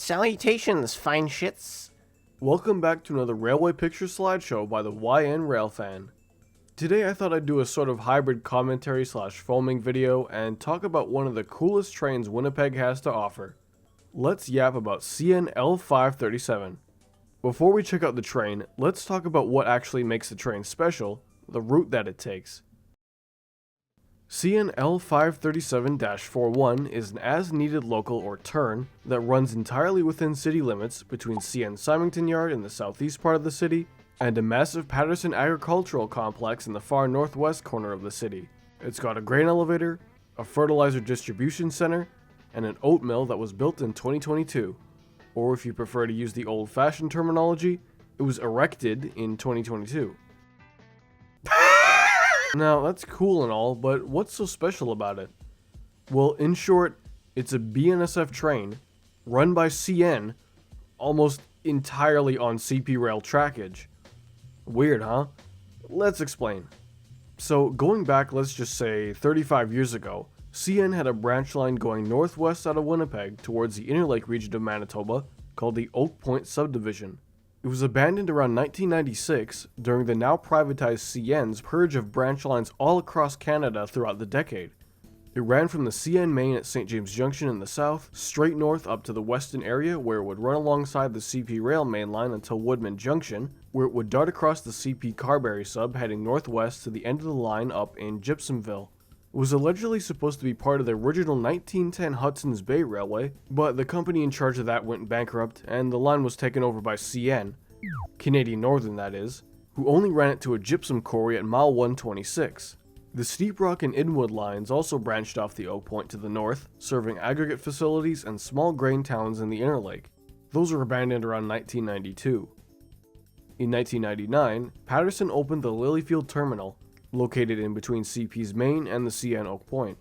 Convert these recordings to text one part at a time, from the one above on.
Salutations, fine shits. Welcome back to another Railway Picture Slideshow by the YN Railfan. Today I thought I'd do a sort of hybrid commentary / foaming video and talk about one of the coolest trains Winnipeg has to offer. Let's yap about CN L537. Before we check out the train, let's talk about what actually makes the train special, the route that it takes. CN L537-41 is an as-needed local or turn that runs entirely within city limits between CN Symington Yard in the southeast part of the city and a massive Patterson agricultural complex in the far northwest corner of the city. It's got a grain elevator, a fertilizer distribution center, and an oat mill that was built in 2022. Or if you prefer to use the old-fashioned terminology, it was erected in 2022. Now, that's cool and all, but what's so special about it? Well, in short, it's a BNSF train, run by CN, almost entirely on CP rail trackage. Weird, huh? Let's explain. So, going back, let's just say 35 years ago, CN had a branch line going northwest out of Winnipeg towards the Interlake region of Manitoba called the Oak Point Subdivision. It was abandoned around 1996 during the now privatized CN's purge of branch lines all across Canada throughout the decade. It ran from the CN main at St. James Junction in the south, straight north up to the western area where it would run alongside the CP rail main line until Woodman Junction, where it would dart across the CP Carberry sub heading northwest to the end of the line up in Gypsumville. It was allegedly supposed to be part of the original 1910 Hudson's Bay Railway, but the company in charge of that went bankrupt and the line was taken over by CN, Canadian Northern that is, who only ran it to a gypsum quarry at mile 126. The Steep Rock and Inwood lines also branched off the Oak Point to the north, serving aggregate facilities and small grain towns in the Interlake. Those were abandoned around 1992. In 1999, Patterson opened the Lilyfield Terminal, located in between CP's main and the CN Oak Point.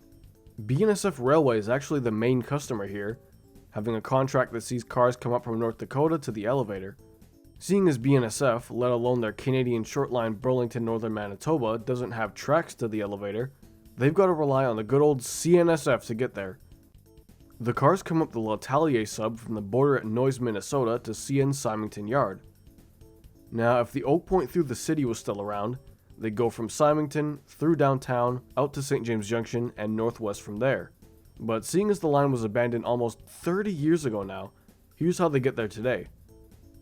BNSF Railway is actually the main customer here, having a contract that sees cars come up from North Dakota to the elevator. Seeing as BNSF, let alone their Canadian shortline Burlington Northern Manitoba, doesn't have tracks to the elevator, they've got to rely on the good old CNSF to get there. The cars come up the L'Atelier sub from the border at Noyes, Minnesota to CN Symington Yard. Now, if the Oak Point through the city was still around, they go from Symington, through downtown, out to St. James Junction, and northwest from there. But seeing as the line was abandoned almost 30 years ago now, here's how they get there today.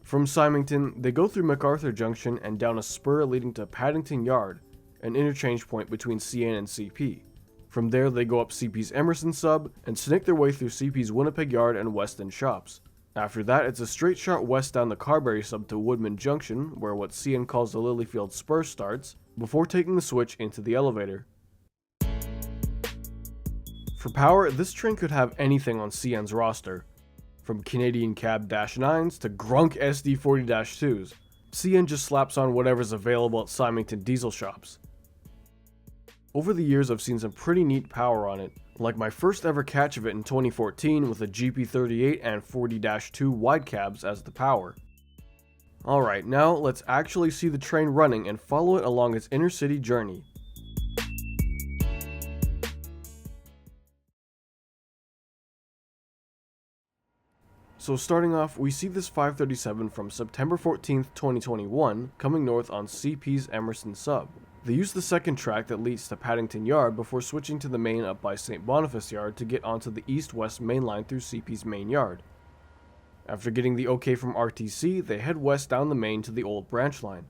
From Symington, they go through MacArthur Junction and down a spur leading to Paddington Yard, an interchange point between CN and CP. From there, they go up CP's Emerson sub and snake their way through CP's Winnipeg Yard and West End shops. After that, it's a straight shot west down the Carberry sub to Woodman Junction, where what CN calls the Lilyfield Spur starts, before taking the switch into the elevator. For power, this train could have anything on CN's roster, from Canadian Cab -9s to Grunk SD40-2s. CN just slaps on whatever's available at Symington diesel shops. Over the years I've seen some pretty neat power on it, like my first ever catch of it in 2014 with a GP38 and 40-2 wide cabs as the power. Alright, now let's actually see the train running and follow it along its inner-city journey. So starting off, we see this 537 from September 14th, 2021 coming north on CP's Emerson sub. They use the second track that leads to Paddington Yard before switching to the main up by St. Boniface Yard to get onto the east-west main line through CP's main yard. After getting the OK from RTC, they head west down the main to the old branch line.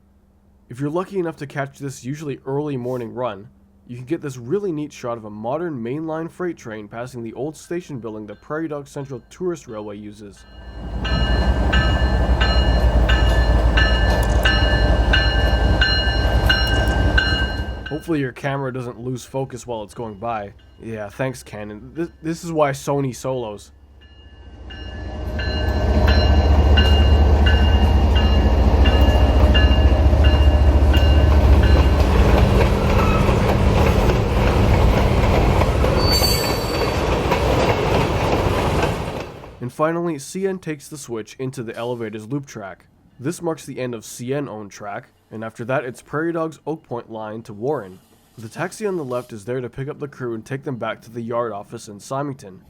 If you're lucky enough to catch this usually early morning run, you can get this really neat shot of a modern mainline freight train passing the old station building the Prairie Dog Central Tourist Railway uses. Hopefully your camera doesn't lose focus while it's going by. Yeah, thanks Canon. This is why Sony solos. And finally, CN takes the switch into the elevator's loop track. This marks the end of CN-owned track, and after that it's Prairie Dog's Oak Point line to Warren. The taxi on the left is there to pick up the crew and take them back to the yard office in Symington.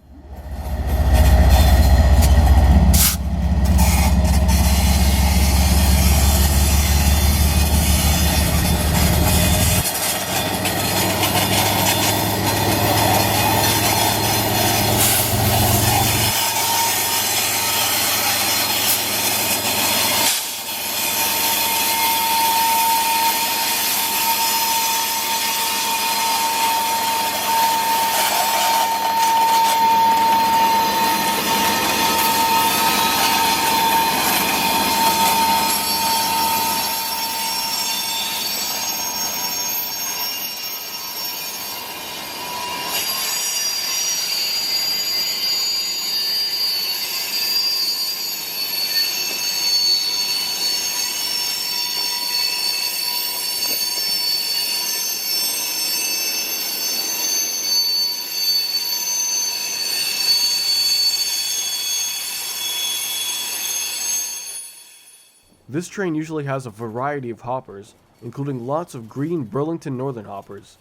This train usually has a variety of hoppers, including lots of green Burlington Northern hoppers.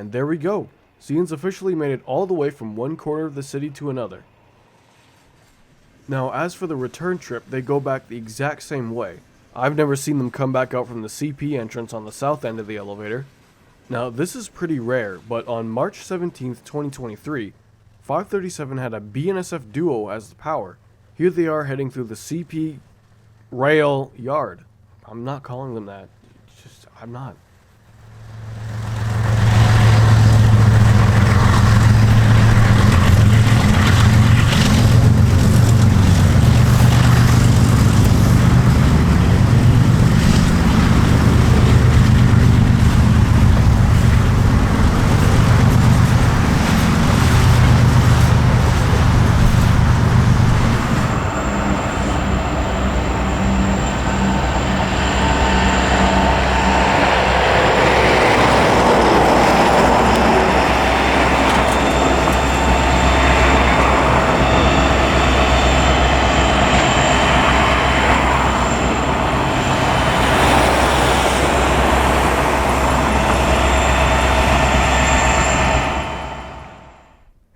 And there we go. CN's officially made it all the way from one corner of the city to another. Now, as for the return trip, they go back the exact same way. I've never seen them come back out from the CP entrance on the south end of the elevator. Now, this is pretty rare, but on March 17th, 2023, 537 had a BNSF Duo as the power. Here they are heading through the CP rail yard. I'm not calling them that. I'm not.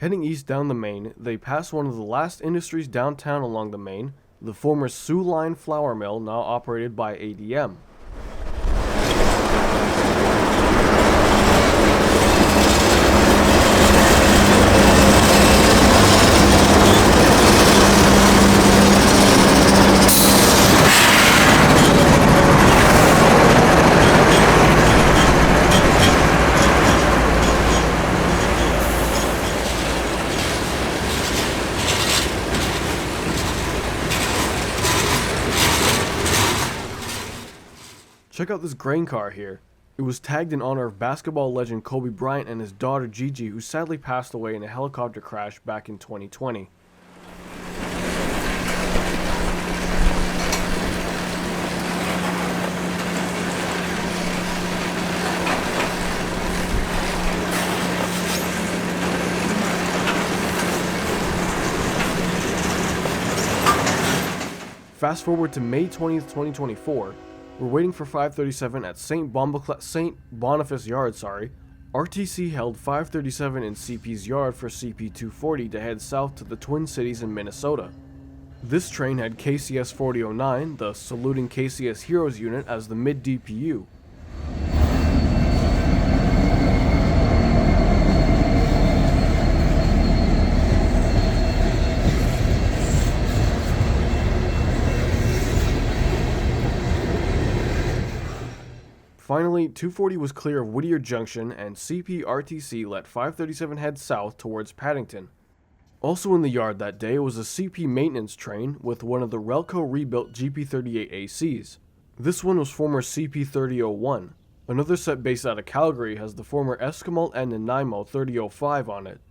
Heading east down the main, they pass one of the last industries downtown along the main, the former Sioux Line flour mill, now operated by ADM. Check out this grain car here. It was tagged in honor of basketball legend Kobe Bryant and his daughter Gigi, who sadly passed away in a helicopter crash back in 2020. Fast forward to May 20th, 2024. We're waiting for 537 at St. Boniface Yard, RTC held 537 in CP's yard for CP 240 to head south to the Twin Cities in Minnesota. This train had KCS 4009, the saluting KCS Heroes unit, as the mid-DPU. Finally, 240 was clear of Whittier Junction, and CP-RTC let 537 head south towards Paddington. Also in the yard that day was a CP maintenance train with one of the Relco rebuilt GP38 ACs. This one was former CP3001. Another set based out of Calgary has the former Esquimalt and Nanaimo 3005 on it.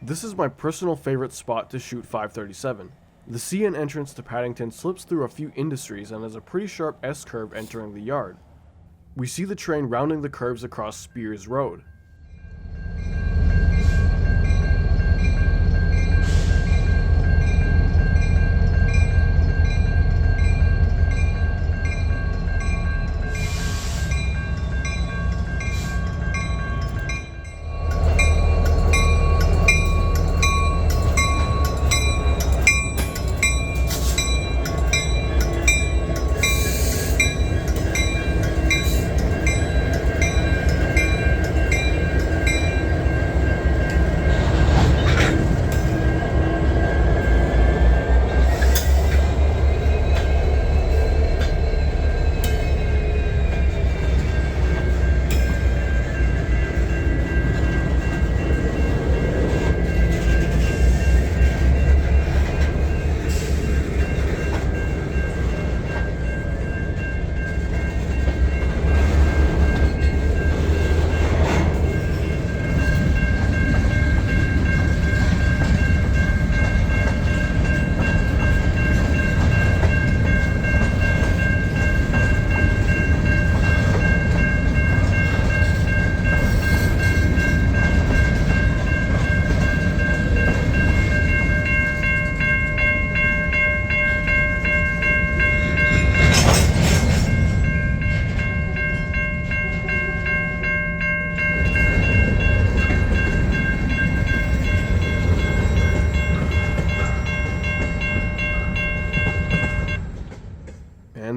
This is my personal favorite spot to shoot 537. The CN entrance to Paddington slips through a few industries and has a pretty sharp S-curve entering the yard. We see the train rounding the curves across Spears Road.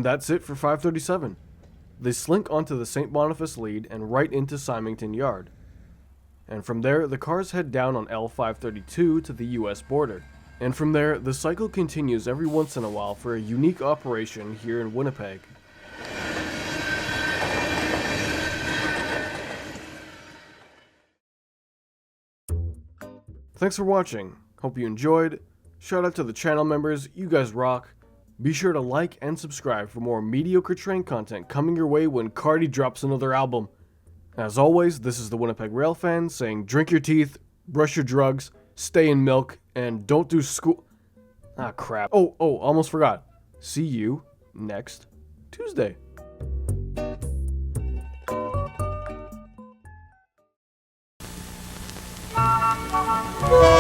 And that's it for 537. They slink onto the St. Boniface lead and right into Symington Yard. And from there, the cars head down on L532 to the US border. And from there, the cycle continues every once in a while for a unique operation here in Winnipeg. Thanks for watching. Hope you enjoyed. Shout out to the channel members, you guys rock. Be sure to like and subscribe for more mediocre train content coming your way when Cardi drops another album. As always, this is the Winnipeg Railfan saying drink your teeth, brush your drugs, stay in milk, and don't do school. Ah crap. Oh, almost forgot. See you next Tuesday. Woo!